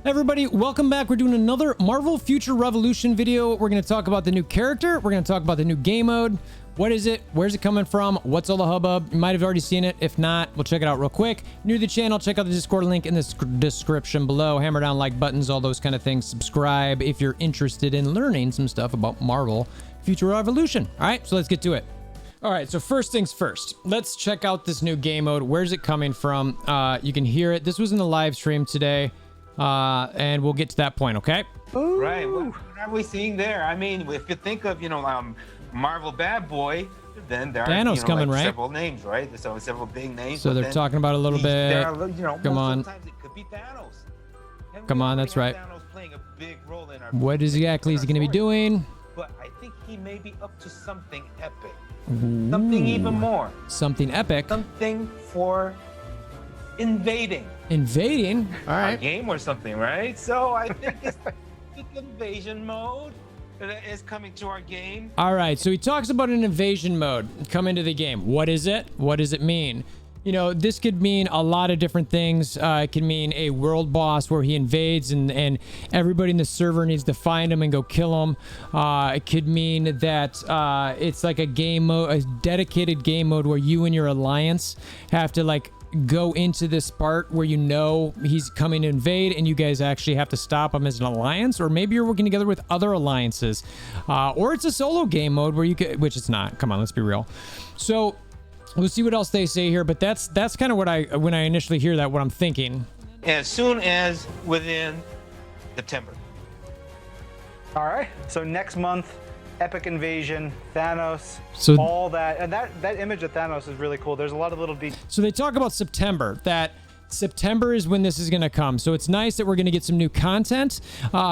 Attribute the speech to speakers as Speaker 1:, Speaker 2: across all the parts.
Speaker 1: Everybody, welcome back. We're doing another Marvel Future Revolution video. We're going to talk about the new character. We're going to talk about the new game mode. What is it? Where's it coming from? What's all the hubbub? You might have already seen it. If not, we'll check it out real quick. New to the channel, check out the Discord link in the description below. Hammer down like buttons, all those kind of things. Subscribe if you're interested in learning some stuff about Marvel Future Revolution. All right, so let's get to it. All right, so first things first, let's check out this new game mode. Where's it coming from? You can hear it. This was in the live stream today. And we'll get to that point, okay?
Speaker 2: Ooh. Right. What are we seeing there? I mean, if you think of, Marvel Bad Boy, then there
Speaker 1: Thanos
Speaker 2: are,
Speaker 1: coming, right?
Speaker 2: Several names, right? So several big names.
Speaker 1: So they're talking about a little bit. Come on.
Speaker 2: Sometimes it could be Thanos.
Speaker 1: Come on, that's right.
Speaker 2: Thanos playing a big role in our
Speaker 1: what exactly is he going to be doing?
Speaker 2: But I think he may be up to something epic. Ooh. Something even more.
Speaker 1: Something epic.
Speaker 2: Something for invading.
Speaker 1: Invading? All right.
Speaker 2: A game or something, right? So I think it's invasion mode that is coming to our game.
Speaker 1: All right. So he talks about an invasion mode coming to the game. What is it? What does it mean? You know, this could mean a lot of different things. It can mean a world boss where he invades and everybody in the server needs to find him and go kill him. It could mean that it's like a game mode, a dedicated game mode where you and your alliance have to like go into this part where you know he's coming to invade and you guys actually have to stop him as an alliance, or maybe you're working together with other alliances, or it's a solo game mode where you could, which it's not. Come on, let's be real. So we'll see what else they say here, but that's kind of what when I initially hear that, what I'm thinking.
Speaker 2: As soon as within September.
Speaker 3: All right, so next month, epic invasion, Thanos,
Speaker 1: so
Speaker 3: all that, and that image of Thanos is really cool. There's a lot of little details.
Speaker 1: So they talk about September, that September is when this is going to come. So it's nice that we're going to get some new content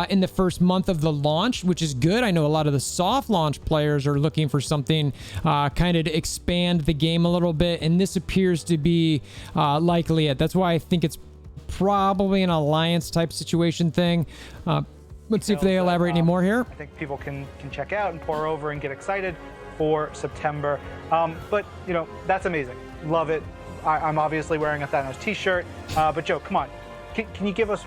Speaker 1: in the first month of the launch, which is good. I know a lot of the soft launch players are looking for something kind of to expand the game a little bit, and this appears to be likely it. That's why I think it's probably an alliance type situation thing. Let's see if they elaborate any more here.
Speaker 3: I think people can check out and pour over and get excited for September. But, that's amazing. Love it. I'm obviously wearing a Thanos t-shirt. But Joe, come on. Can you give us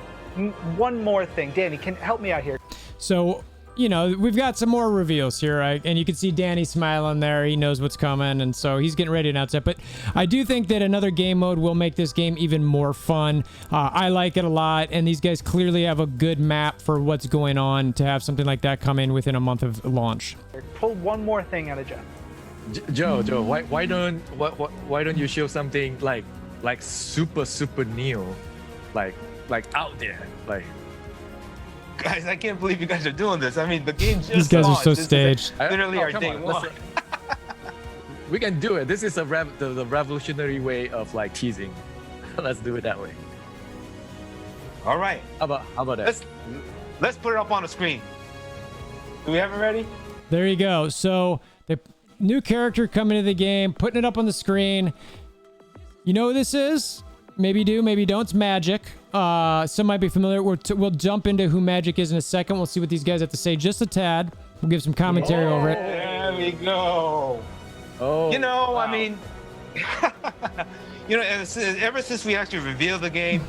Speaker 3: one more thing? Danny, help me out here.
Speaker 1: So, we've got some more reveals here, right? And you can see Danny smiling there. He knows what's coming, and so he's getting ready to announce it. But I do think that another game mode will make this game even more fun. I like it a lot, and these guys clearly have a good map for what's going on to have something like that come in within a month of launch.
Speaker 3: Pull one more thing out of Jeff.
Speaker 4: Joe, why don't you show something like super new, like out there, like.
Speaker 2: Guys, I can't believe you guys are doing this. I mean, the game just
Speaker 1: These guys
Speaker 2: launched.
Speaker 1: are so staged.
Speaker 2: Literally our day one.
Speaker 4: We can do it. This is the revolutionary way of like teasing. Let's do it that way.
Speaker 2: All right.
Speaker 4: How about that?
Speaker 2: Let's put it up on the screen. Do we have it ready?
Speaker 1: There you go. So the new character coming to the game, putting it up on the screen. You know who this is? Maybe do, maybe don't. It's Magic. Some might be familiar. We'll jump into who Magic is in a second. We'll see what these guys have to say just a tad. We'll give some commentary over it.
Speaker 2: There we go.
Speaker 4: Oh, wow.
Speaker 2: I mean, ever since we actually revealed the game,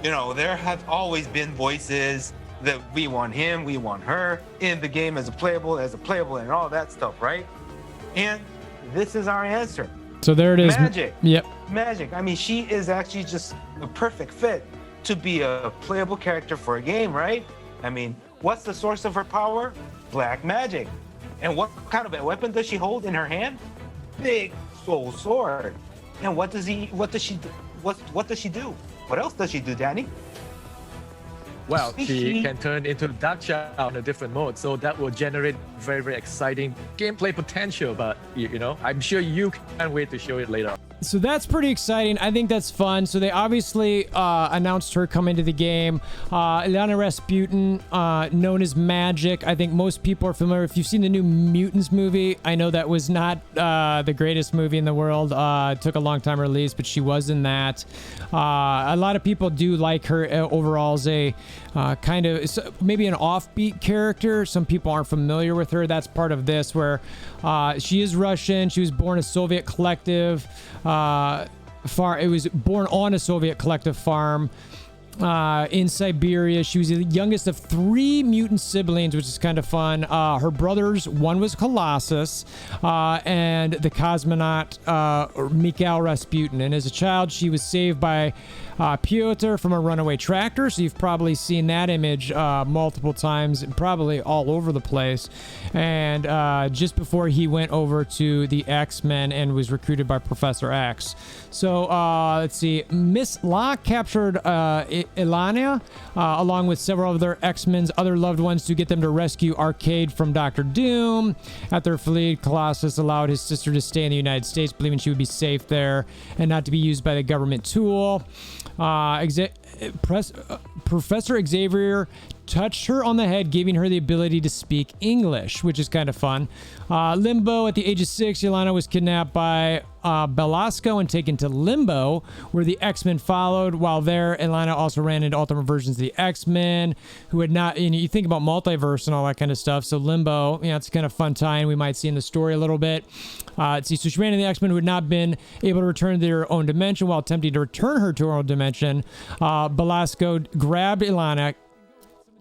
Speaker 2: there have always been voices that we want him, we want her in the game as a playable, and all that stuff, right? And this is our answer.
Speaker 1: So there it is.
Speaker 2: Magic.
Speaker 1: Yep.
Speaker 2: Magic. I mean, she is actually just a perfect fit to be a playable character for a game, right? I mean, what's the source of her power? Black magic. And what kind of a weapon does she hold in her hand? Big soul sword. And what does she do? What else does she do, Danny?
Speaker 4: Well, she can turn into Dark Shadow on a different mode, so that will generate very, very exciting gameplay potential. But I'm sure you can't wait to show it later on.
Speaker 1: So that's pretty exciting. I think that's fun. So they obviously announced her coming to the game. Ilana Rasputin, known as Magic. I think most people are familiar. If you've seen the new Mutants movie, I know that was not the greatest movie in the world. It took a long time to release, but she was in that. A lot of people do like her overall as a kind of maybe an offbeat character. Some people aren't familiar with her. That's part of this, where she is Russian. She was born a Soviet collective. It was born on a Soviet collective farm. in Siberia. She was the youngest of 3 mutant siblings, which is kind of fun. Her brothers, one was Colossus, and the cosmonaut Mikhail Rasputin. And as a child, she was saved by Pyotr from a runaway tractor. So you've probably seen that image multiple times, probably all over the place. And just before he went over to the X-Men and was recruited by Professor X. So let's see. Miss Locke captured Ilania along with several of their X-Men's other loved ones to get them to rescue Arcade from Doctor Doom. After fleeing, Colossus allowed his sister to stay in the United States, believing she would be safe there and not to be used by the government tool. Professor Xavier touched her on the head, giving her the ability to speak English, which is kind of fun. Limbo, at the age of 6, Yelena was kidnapped by Belasco and taken to Limbo, where the X-Men followed. While there, Yelena also ran into alternate versions of the X-Men, who had not, you think about multiverse and all that kind of stuff. So Limbo, it's kind of fun tie-in we might see in the story a little bit. Let's see, so she ran into the X-Men who had not been able to return to their own dimension. While attempting to return her to her own dimension, Belasco grabbed Yelena.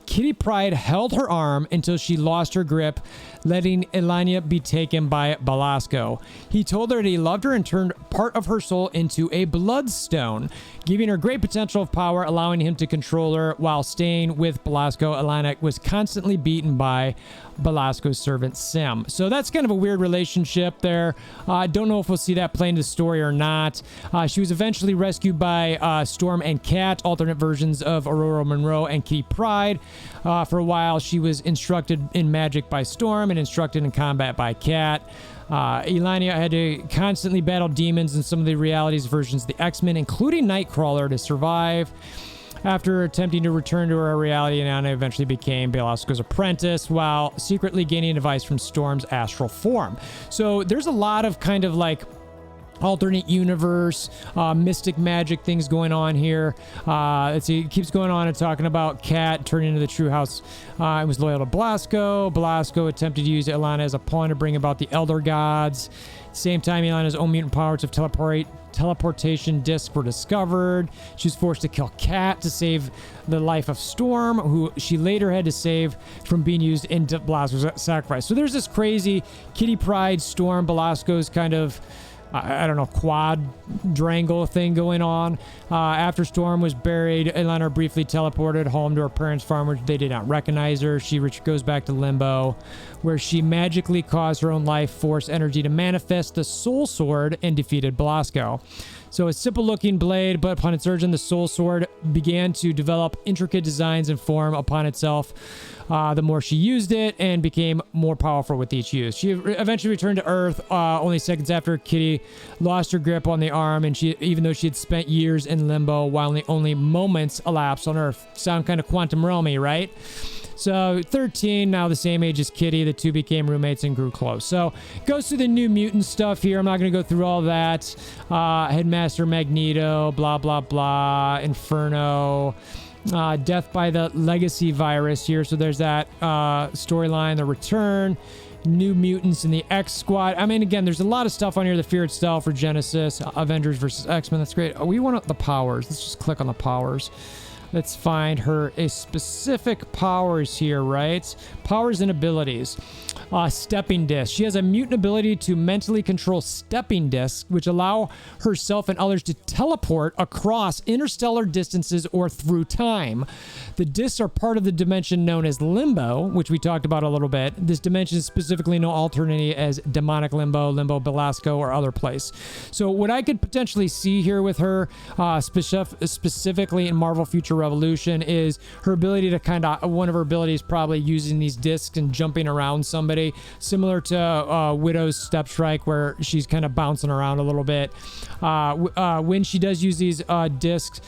Speaker 1: Kitty Pryde held her arm until she lost her grip, letting Elania be taken by Belasco. He told her that he loved her and turned part of her soul into a bloodstone, giving her great potential of power, allowing him to control her. While staying with Belasco, Elania was constantly beaten by Belasco's servant Sim. So that's kind of a weird relationship there. I don't know if we'll see that play into the story or not. She was eventually rescued by Storm and Cat, alternate versions of Aurora Monroe and Kitty Pryde. For a while, she was instructed in magic by Storm and instructed in combat by Cat. Elania had to constantly battle demons in some of the realities versions of the X-Men, including Nightcrawler, to survive. After attempting to return to her reality, Elania eventually became Belasco's apprentice while secretly gaining advice from Storm's astral form. So there's a lot of kind of like alternate universe, mystic magic things going on here. Let's see, it keeps going on and talking about Cat turning into the True House. It was loyal to Belasco. Belasco attempted to use Elena as a pawn to bring about the Elder Gods. Same time, Elena's own mutant powers of teleportation discs were discovered. She was forced to kill Cat to save the life of Storm, who she later had to save from being used in Belasco's sacrifice. So there's this crazy Kitty Pryde, Storm, Belasco's kind of I don't know, quadrangle thing going on. After Storm was buried, Elena briefly teleported home to her parents' farm where they did not recognize her. She goes back to Limbo, where she magically caused her own life force energy to manifest the Soul Sword and defeated Belasco. So a simple-looking blade, but upon its origin, the Soul Sword began to develop intricate designs and form upon itself. The more she used it, and became more powerful with each use. She eventually returned to Earth only seconds after Kitty lost her grip on the arm, and even though she had spent years in Limbo, while only moments elapsed on Earth. Sound kind of quantum realmy, right? So 13, now the same age as Kitty. The two became roommates and grew close. So goes through the New Mutant stuff here. I'm not going to go through all that. Headmaster Magneto, blah, blah, blah. Inferno. Death by the Legacy virus here. So there's that storyline, the return. New Mutants in the X Squad. I mean, again, there's a lot of stuff on here. The Fear itself for Genesis. Avengers versus X-Men. That's great. We want the powers. Let's just click on the powers. Let's find her a specific powers here, right? Powers and abilities. Stepping disc. She has a mutant ability to mentally control stepping discs, which allow herself and others to teleport across interstellar distances or through time. The discs are part of the dimension known as Limbo, which we talked about a little bit. This dimension is specifically known alternately as Demonic Limbo, Limbo Belasco, or other place. So what I could potentially see here with her, specifically in Marvel Future Revolution, is her ability to kind of, one of her abilities probably using these discs and jumping around somebody, similar to Widow's Step Strike, where she's kind of bouncing around a little bit. When she does use these discs,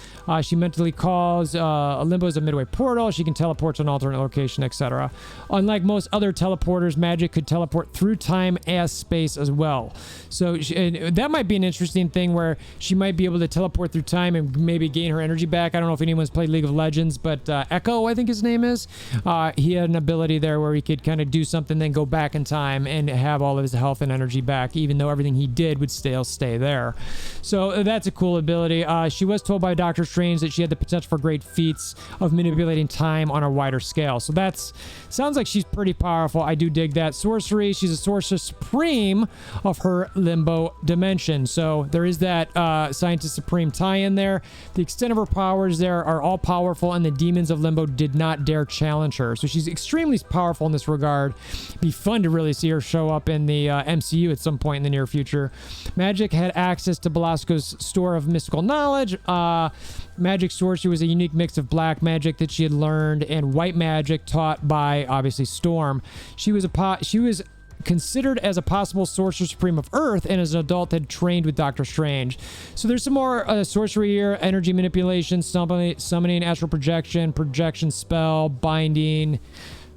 Speaker 1: she mentally calls Limbo as a midway portal. She can teleport to an alternate location, etc. Unlike most other teleporters, magic could teleport through time as space as well. So that might be an interesting thing where she might be able to teleport through time and maybe gain her energy back. I don't know if anyone's played played League of Legends, but Echo, I think his name is. He had an ability there where he could kind of do something, then go back in time and have all of his health and energy back, even though everything he did would still stay there. So that's a cool ability. She was told by Doctor Strange that she had the potential for great feats of manipulating time on a wider scale. So that's sounds like she's pretty powerful. I do dig that. Sorcery, she's a sorceress supreme of her limbo dimension. So there is that Scientist Supreme tie-in there. The extent of her powers there are all powerful, and the demons of limbo did not dare challenge her. So she's extremely powerful in this regard. Be fun to really see her show up in the MCU at some point in the near future. Magic had access to Belasco's store of mystical knowledge. Magic sorcery was a unique mix of black magic that she had learned and white magic taught by obviously Storm. She was considered as a possible sorcerer supreme of Earth, and as an adult had trained with Doctor Strange. So there's some more sorcery here: energy manipulation, summoning, astral projection spell, binding,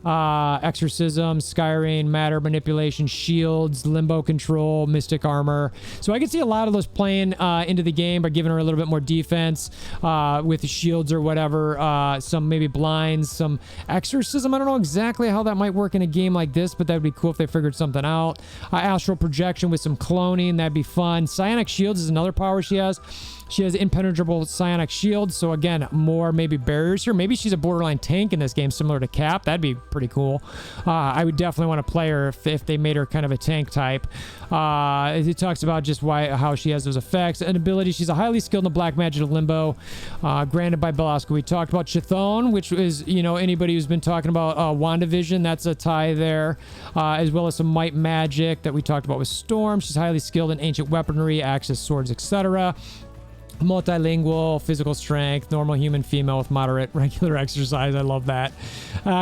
Speaker 1: exorcism, skyring, matter manipulation, shields, limbo control, mystic armor. So I can see a lot of those playing into the game by giving her a little bit more defense with shields or whatever, some maybe blinds, some exorcism. I don't know exactly how that might work in a game like this, but that would be cool if they figured something out. Astral projection with some cloning, that'd be fun. Psionic shields is another power she has. She has impenetrable psionic shield, so again, more maybe barriers here. Maybe she's a borderline tank in this game, similar to Cap. That'd be pretty cool. I would definitely want to play her if they made her kind of a tank type. It talks about just how she has those effects. An ability, she's a highly skilled in the black magic of limbo, granted by Belasco. We talked about Chthon, which is, anybody who's been talking about WandaVision, that's a tie there, as well as some might magic that we talked about with Storm. She's highly skilled in ancient weaponry, axes, swords, etc. Multilingual, physical strength, normal human female with moderate regular exercise. I love that.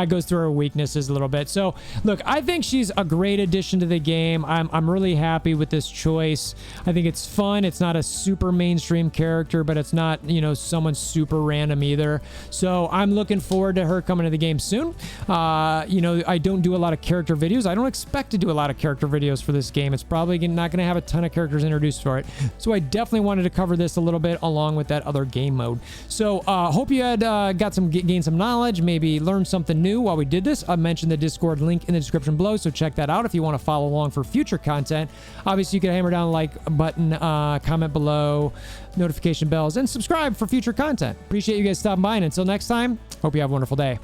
Speaker 1: Goes through her weaknesses a little bit. So look, I think she's a great addition to the game. I'm really happy with this choice. I think it's fun. It's not a super mainstream character, but it's not, someone super random either. So I'm looking forward to her coming to the game soon. I don't do a lot of character videos. I don't expect to do a lot of character videos for this game. It's probably not going to have a ton of characters introduced for it. So I definitely wanted to cover this a little bit along with that other game mode. So hope you had gained some knowledge, maybe learned something new while we did this. I mentioned the Discord link in the description below, so check that out if you want to follow along for future content. Obviously, you can hammer down the like button, comment below, notification bells, and subscribe for future content. Appreciate you guys stopping by, and until next time, hope you have a wonderful day.